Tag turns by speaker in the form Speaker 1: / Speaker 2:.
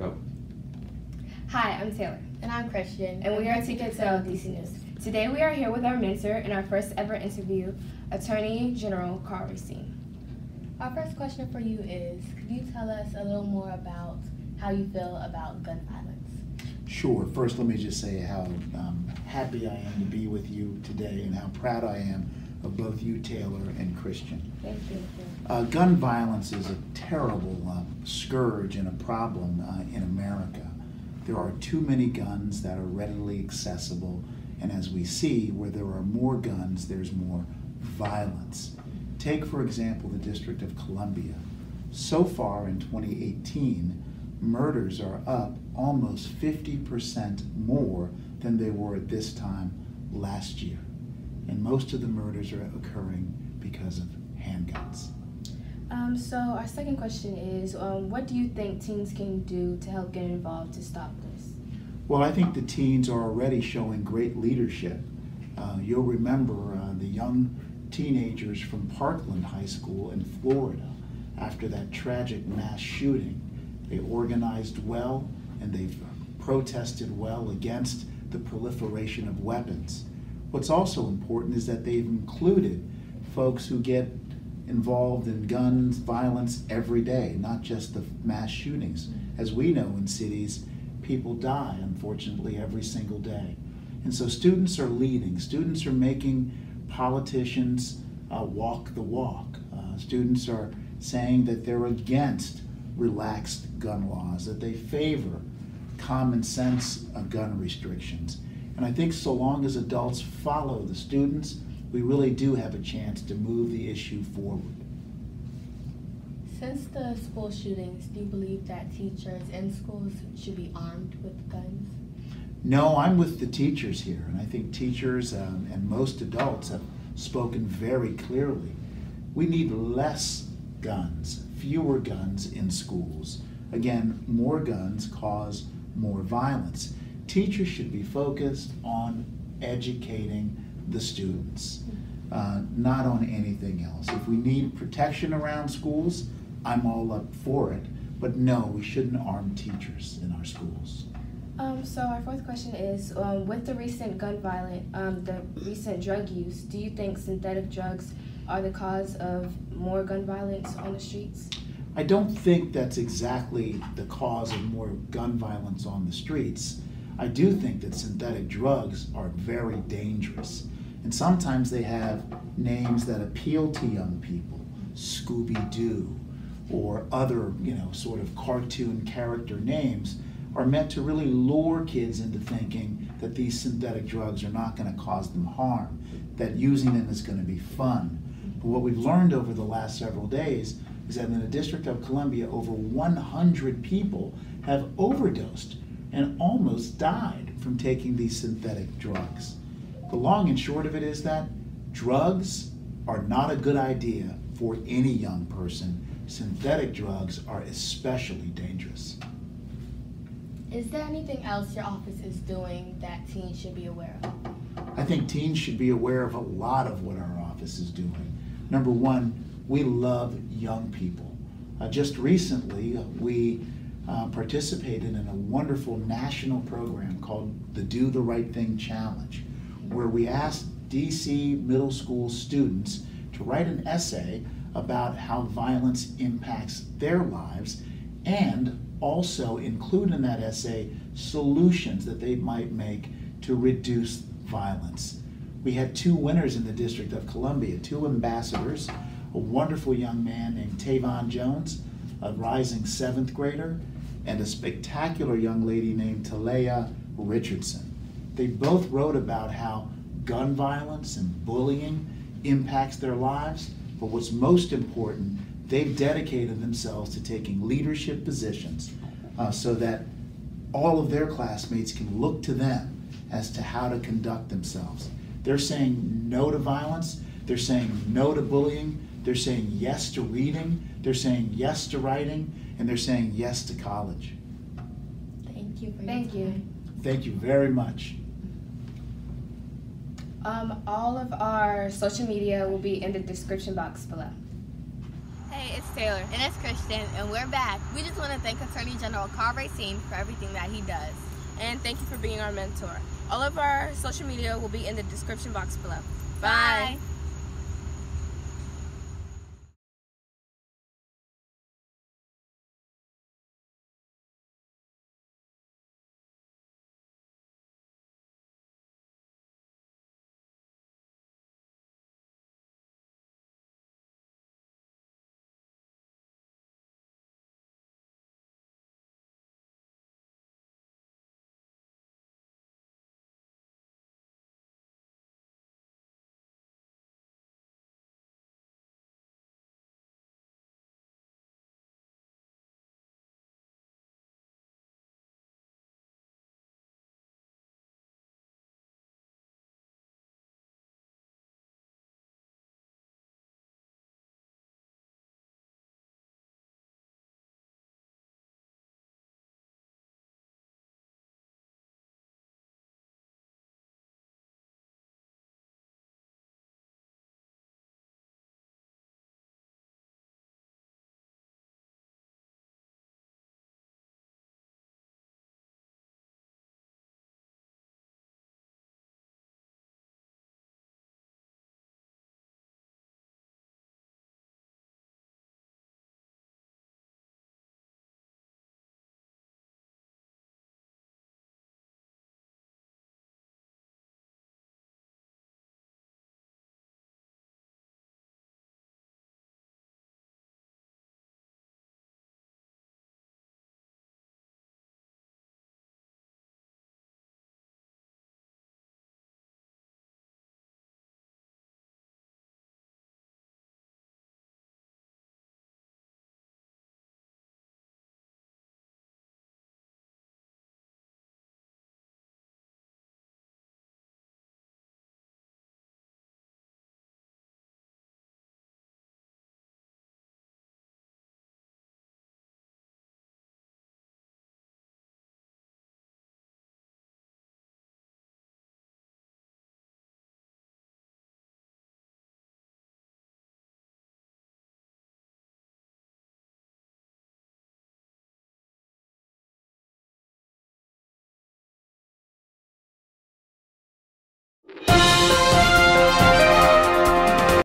Speaker 1: Go.
Speaker 2: Hi, I'm Taylor.
Speaker 3: And I'm Christian.
Speaker 2: And we are TK2L DC News. Today we are here with our mentor in our first ever interview, Attorney General Karl Racine.
Speaker 3: Our first question for you is, could you tell us a little more about how you feel about gun violence?
Speaker 4: Sure. First, let me just say how happy I am to be with you today and how proud I am of both you, Taylor, and Christian.
Speaker 2: Thank you.
Speaker 4: Gun violence is a terrible scourge and a problem in America. There are too many guns that are readily accessible, and as we see, where there are more guns, there's more violence. Take, for example, the District of Columbia. So far in 2018, murders are up almost 50% more than they were at this time last year. And most of the murders are occurring because of handguns.
Speaker 2: So our second question is, what do you think teens can do to help get involved to stop this?
Speaker 4: Well, I think the teens are already showing great leadership. You'll remember the young teenagers from Parkland High School in Florida after that tragic mass shooting. They organized well and they've protested well against the proliferation of weapons. What's also important is that they've included folks who get involved in guns, violence every day, not just the mass shootings. As we know in cities, people die, unfortunately, every single day. And so students are leading. Students are making politicians walk the walk. Students are saying that they're against relaxed gun laws, that they favor common sense gun restrictions. And I think so long as adults follow the students, we really do have a chance to move the issue forward.
Speaker 3: Since the school shootings, do you believe that teachers in schools should be armed with guns?
Speaker 4: No, I'm with the teachers here, and I think teachers and most adults have spoken very clearly. We need less guns, fewer guns in schools. Again, more guns cause more violence. Teachers should be focused on educating the students, not on anything else. If we need protection around schools, I'm all up for it. But no, we shouldn't arm teachers in our schools.
Speaker 2: So our fourth question is, with the recent gun violence, the recent drug use, do you think synthetic drugs are the cause of more gun violence on the streets?
Speaker 4: I don't think that's exactly the cause of more gun violence on the streets. I do think that synthetic drugs are very dangerous. And sometimes they have names that appeal to young people, Scooby-Doo, or other, sort of cartoon character names are meant to really lure kids into thinking that these synthetic drugs are not going to cause them harm, that using them is going to be fun. But what we've learned over the last several days is that in the District of Columbia, over 100 people have overdosed and almost died from taking these synthetic drugs. The long and short of it is that drugs are not a good idea for any young person. Synthetic drugs are especially dangerous.
Speaker 3: Is there anything else your office is doing that teens should be aware of?
Speaker 4: I think teens should be aware of a lot of what our office is doing. Number one, we love young people. Just recently, we participated in a wonderful national program called the Do the Right Thing Challenge, where we asked DC middle school students to write an essay about how violence impacts their lives and also include in that essay solutions that they might make to reduce violence. We had two winners in the District of Columbia, two ambassadors, a wonderful young man named Tavon Jones, a rising 7th grader, and a spectacular young lady named Talea Richardson. They both wrote about how gun violence and bullying impacts their lives, but what's most important, they've dedicated themselves to taking leadership positions so that all of their classmates can look to them as to how to conduct themselves. They're saying no to violence, they're saying no to bullying, they're saying yes to reading, they're saying yes to writing, and they're saying yes to college.
Speaker 3: Thank you for your
Speaker 2: Thank you.
Speaker 3: time.
Speaker 4: Thank you very much.
Speaker 2: All of our social media will be in the description box below.
Speaker 5: Hey.
Speaker 3: Hey, it's Taylor. And it's Christian, and we're back. We just want to thank Attorney General Karl Racine for everything that he does.
Speaker 2: And thank you for being our mentor. All of our social media will be in the description box below.
Speaker 3: Bye.